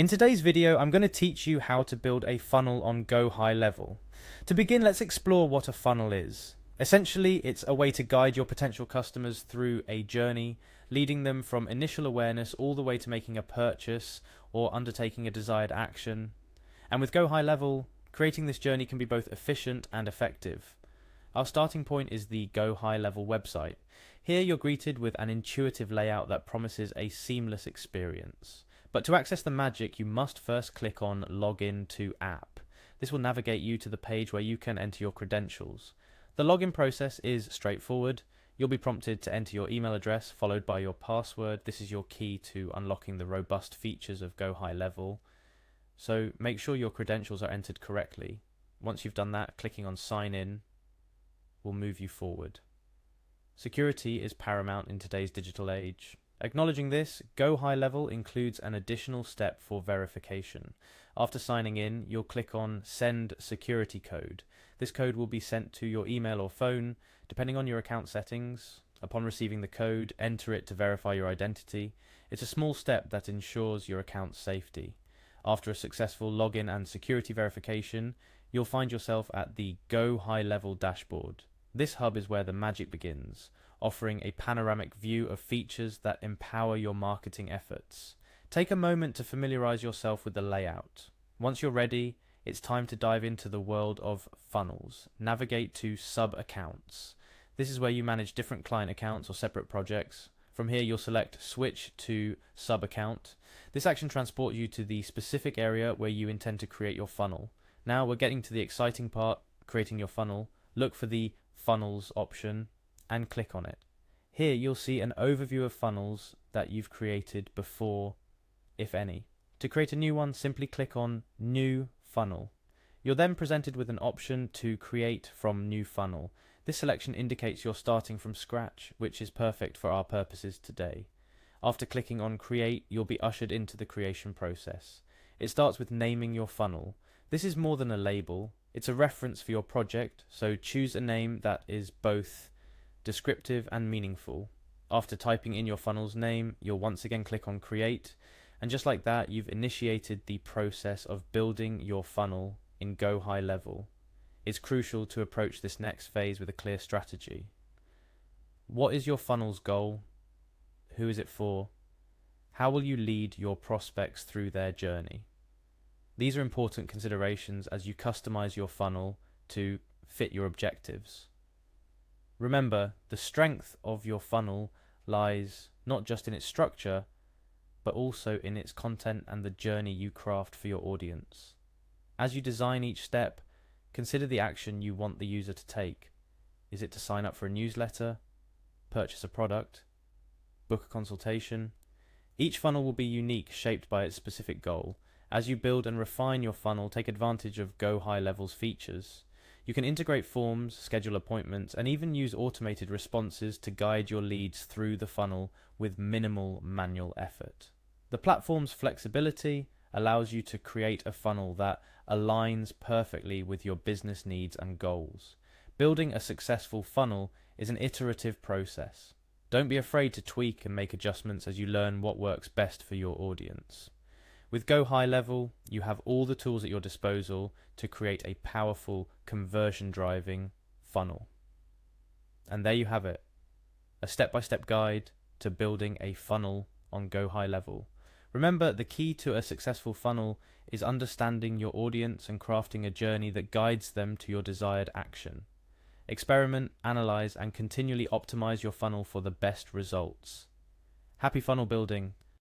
In today's video, I'm going to teach you how to build a funnel on gohighlevel. To begin, let's explore what a funnel is. Essentially, it's a way to guide your potential customers through a journey, leading them from initial awareness all the way to making a purchase or undertaking a desired action. And with gohighlevel, creating this journey can be both efficient and effective. Our starting point is the gohighlevel website. Here you're greeted with an intuitive layout that promises a seamless experience. But to access the magic, you must first click on Login to App. This will navigate you to the page where you can enter your credentials. The login process is straightforward. You'll be prompted to enter your email address followed by your password. This is your key to unlocking the robust features of gohighlevel. So make sure your credentials are entered correctly. Once you've done that, clicking on Sign In will move you forward. Security is paramount in today's digital age. Acknowledging this, gohighlevel includes an additional step for verification. After signing in, you'll click on Send Security Code. This code will be sent to your email or phone, depending on your account settings. Upon receiving the code, enter it to verify your identity. It's a small step that ensures your account's safety. After a successful login and security verification, you'll find yourself at the gohighlevel dashboard. This hub is where the magic begins, offering a panoramic view of features that empower your marketing efforts. Take a moment to familiarize yourself with the layout. Once you're ready, it's time to dive into the world of funnels. Navigate to Sub-Accounts. This is where you manage different client accounts or separate projects. From here, you'll select Switch to Sub-Account. This action transports you to the specific area where you intend to create your funnel. Now we're getting to the exciting part, creating your funnel. Look for the Funnels option and click on it. Here you'll see an overview of funnels that you've created before, if any. To create a new one, simply click on New Funnel. You're then presented with an option to create from New Funnel. This selection indicates you're starting from scratch, which is perfect for our purposes today. After clicking on Create, you'll be ushered into the creation process. It starts with naming your funnel. This is more than a label. It's a reference for your project, so choose a name that is both descriptive and meaningful. After typing in your funnel's name, you'll once again click on Create, and just like that, you've initiated the process of building your funnel in gohighlevel. It's crucial to approach this next phase with a clear strategy. What is your funnel's goal? Who is it for? How will you lead your prospects through their journey? These are important considerations as you customize your funnel to fit your objectives. Remember, the strength of your funnel lies not just in its structure, but also in its content and the journey you craft for your audience. As you design each step, consider the action you want the user to take. Is it to sign up for a newsletter, purchase a product, book a consultation? Each funnel will be unique, shaped by its specific goal. As you build and refine your funnel, take advantage of gohighlevel's features. You can integrate forms, schedule appointments, and even use automated responses to guide your leads through the funnel with minimal manual effort. The platform's flexibility allows you to create a funnel that aligns perfectly with your business needs and goals. Building a successful funnel is an iterative process. Don't be afraid to tweak and make adjustments as you learn what works best for your audience. With gohighlevel, you have all the tools at your disposal to create a powerful conversion-driving funnel. And there you have it, a step-by-step guide to building a funnel on gohighlevel. Remember, the key to a successful funnel is understanding your audience and crafting a journey that guides them to your desired action. Experiment, analyze, and continually optimize your funnel for the best results. Happy funnel building,